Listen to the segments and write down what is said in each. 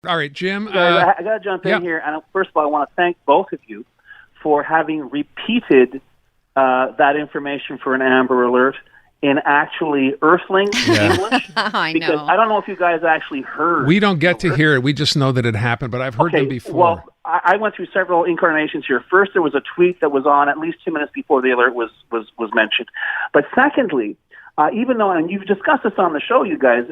All right, Jim. I got to jump in here. And first of all, I want to thank both of you for having repeated that information for an Amber Alert in actually Earthling English. I because know. I don't know if you guys actually heard. We don't get to hear it. We just know that it happened, but I've heard them before. Well, I went through several incarnations here. First, there was a tweet that was on at least 2 minutes before the alert was mentioned. But secondly, even though, and you've discussed this on the show, you guys,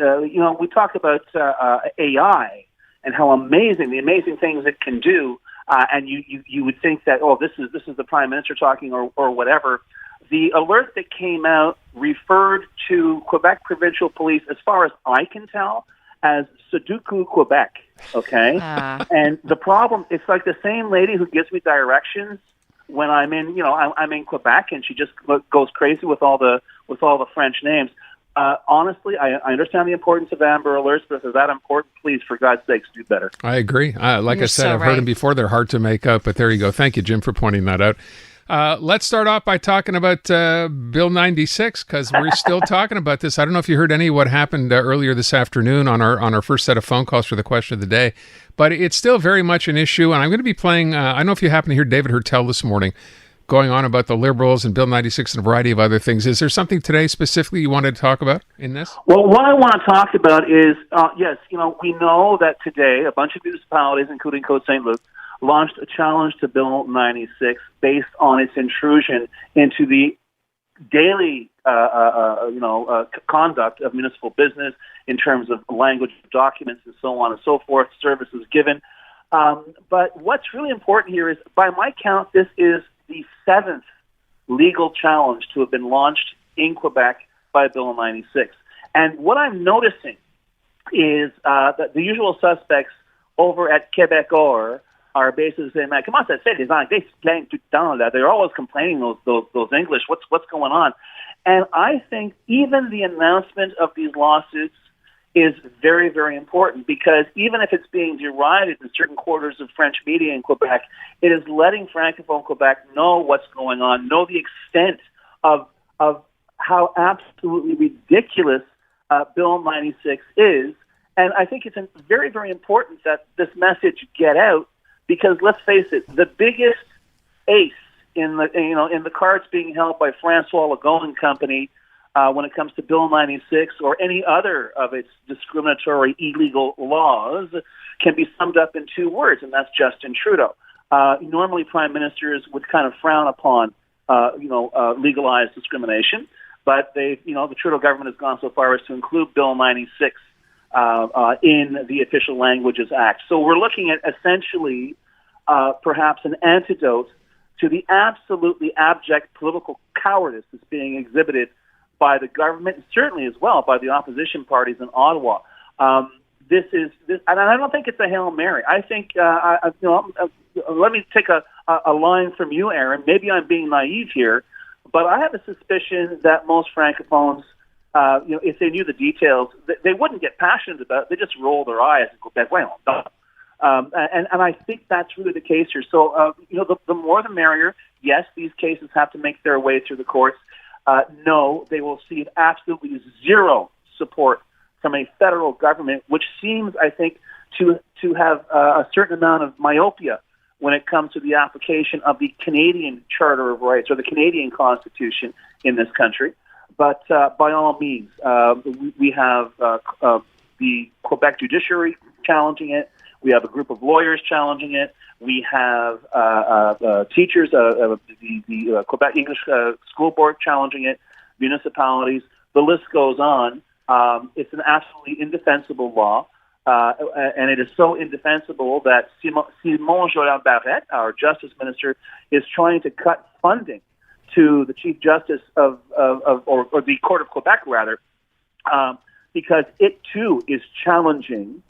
we talked about AI and how the amazing things it can do. And you would think that, this is the Prime Minister talking or whatever. The alert that came out referred to Quebec Provincial Police, as far as I can tell, as Sudoku Quebec, okay? And the problem, it's like the same lady who gives me directions when I'm in, I'm in Quebec, and she just goes crazy with all the French names. Honestly, I understand the importance of Amber Alerts, but if they're that important, please, for God's sakes, do better. I agree. Like You're I said, so I've right. heard them before. They're hard to make out, but there you go. Thank you, Jim, for pointing that out. Let's start off by talking about Bill 96, because we're still talking about this. I don't know if you heard any of what happened earlier this afternoon on our first set of phone calls for the question of the day, but it's still very much an issue. And I'm going to be playing, I don't know if you happen to hear David Hertel this morning going on about the Liberals and Bill 96 and a variety of other things. Is there something today specifically you wanted to talk about in this? Well, what I want to talk about is, yes, we know that today a bunch of municipalities, including Côte Saint-Luc, launched a challenge to Bill 96 based on its intrusion into the daily, conduct of municipal business in terms of language documents and so on and so forth, services given. But what's really important here is, by my count, this is the 7th legal challenge to have been launched in Quebec by Bill 96. And what I'm noticing is that the usual suspects over at Québécois are basically saying, "Man, comment ça se fait, les Anglais se plaignent tout le temps, là. They're always complaining, those English. What's going on?" And I think even the announcement of these lawsuits is very, very important, because even if it's being derided in certain quarters of French media in Quebec, it is letting Francophone Quebec know what's going on, know the extent of how absolutely ridiculous Bill 96 is. And I think it's very, very important that this message get out, because let's face it, the biggest ace in the cards being held by Francois Legault and company when it comes to Bill 96 or any other of its discriminatory illegal laws can be summed up in 2 words, and that's Justin Trudeau. Normally, prime ministers would kind of frown upon legalized discrimination, but the Trudeau government has gone so far as to include Bill 96 in the Official Languages Act. So we're looking at essentially perhaps an antidote to the absolutely abject political cowardice that's being exhibited by the government, and certainly as well by the opposition parties in Ottawa. This, and I don't think it's a Hail Mary. I think, let me take a line from you, Aaron. Maybe I'm being naive here, but I have a suspicion that most Francophones, if they knew the details, they wouldn't get passionate about it. They just roll their eyes and go, well, no. And I think that's really the case here. So, the more the merrier. Yes, these cases have to make their way through the courts. No, they will receive absolutely zero support from a federal government, which seems, I think, to have a certain amount of myopia when it comes to the application of the Canadian Charter of Rights or the Canadian Constitution in this country. But by all means, we have the Quebec judiciary challenging it. We have a group of lawyers challenging it. We have teachers, the Quebec English School Board challenging it, municipalities. The list goes on. It's an absolutely indefensible law, and it is so indefensible that Simon Jolant Barrette, our Justice Minister, is trying to cut funding to the Chief Justice or the Court of Quebec, rather, because it too is challenging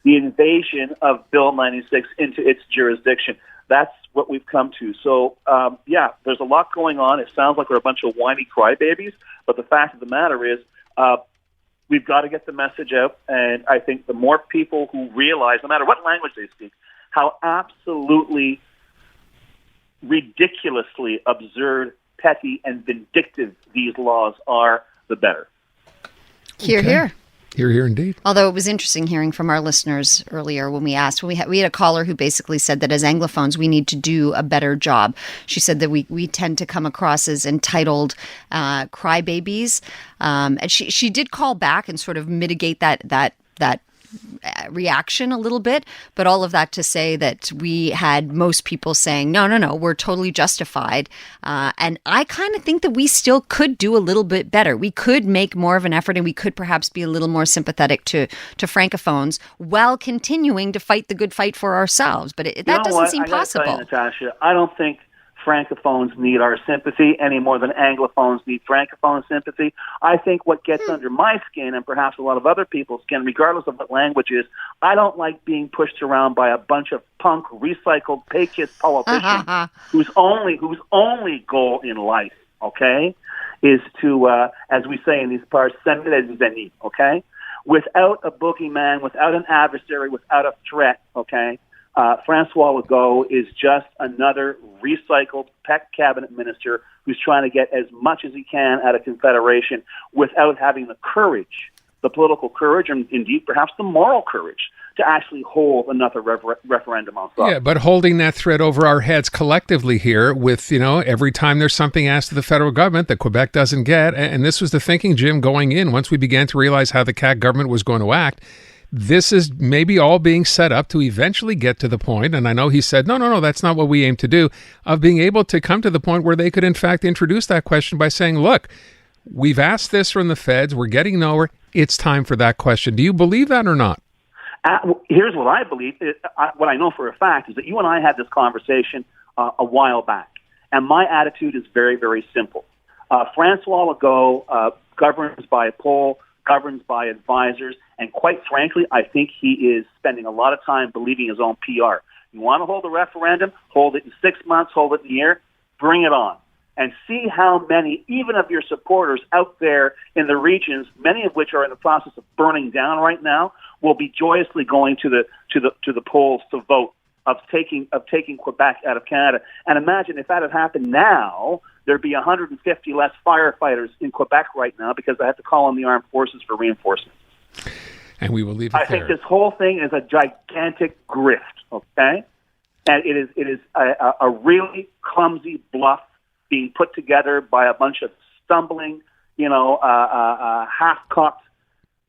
the invasion of Bill 96 into its jurisdiction. That's what we've come to. So, there's a lot going on. It sounds like we're a bunch of whiny crybabies, but the fact of the matter is we've got to get the message out, and I think the more people who realize, no matter what language they speak, how absolutely ridiculously absurd, petty, and vindictive these laws are, the better. Hear, Okay. hear. Here, indeed. Although it was interesting hearing from our listeners earlier when we asked, we had a caller who basically said that as Anglophones, we need to do a better job. She said that we tend to come across as entitled crybabies. And she did call back and sort of mitigate that reaction a little bit, but all of that to say that we had most people saying, no, we're totally justified. And I kind of think that we still could do a little bit better. We could make more of an effort, and we could perhaps be a little more sympathetic to Francophones while continuing to fight the good fight for ourselves. But that doesn't seem possible. Tell you, Natasha, I don't think Francophones need our sympathy any more than Anglophones need Francophone sympathy. I think what gets under my skin, and perhaps a lot of other people's skin, regardless of what language is, I don't like being pushed around by a bunch of punk, recycled, pay-kiss politicians whose only goal in life, okay, is to, as we say in these parts, semer les ennemis, okay? Without a boogeyman, without an adversary, without a threat, okay? François Legault is just another recycled PEC cabinet minister who's trying to get as much as he can out of Confederation without having the courage, the political courage, and indeed perhaps the moral courage to actually hold another referendum on stuff. Yeah, but holding that threat over our heads collectively here with, every time there's something asked of the federal government that Quebec doesn't get, and this was the thinking, Jim, going in, once we began to realize how the CAQ government was going to act, this is maybe all being set up to eventually get to the point, and I know he said, no, that's not what we aim to do, of being able to come to the point where they could in fact introduce that question by saying, look, we've asked this from the feds, we're getting nowhere, it's time for that question. Do you believe that or not? Here's what I believe. What I know for a fact is that you and I had this conversation a while back, and my attitude is very, very simple. François Legault governs by a poll, governs by advisors, and quite frankly, I think he is spending a lot of time believing his own PR. You want to hold a referendum, hold it in 6 months, hold it in a year, bring it on. And see how many, even of your supporters out there in the regions, many of which are in the process of burning down right now, will be joyously going to the polls to vote of taking Quebec out of Canada. And imagine if that had happened now, there'd be 150 less firefighters in Quebec right now because they have to call on the armed forces for reinforcements. And we will leave it there. I think this whole thing is a gigantic grift, okay? And it is a really clumsy bluff being put together by a bunch of stumbling, half-cocked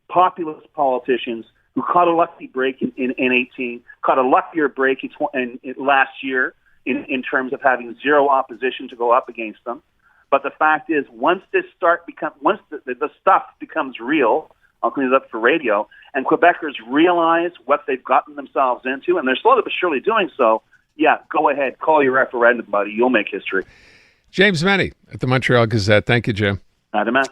populist politicians who caught a lucky break in 18, caught a luckier break in last year in terms of having zero opposition to go up against them. But the fact is, once the stuff becomes real, I'll clean it up for radio, and Quebecers realize what they've gotten themselves into, and they're slowly but surely doing so, yeah, go ahead, call your referendum, buddy. You'll make history. James Mennie at the Montreal Gazette. Thank you, Jim. Demain.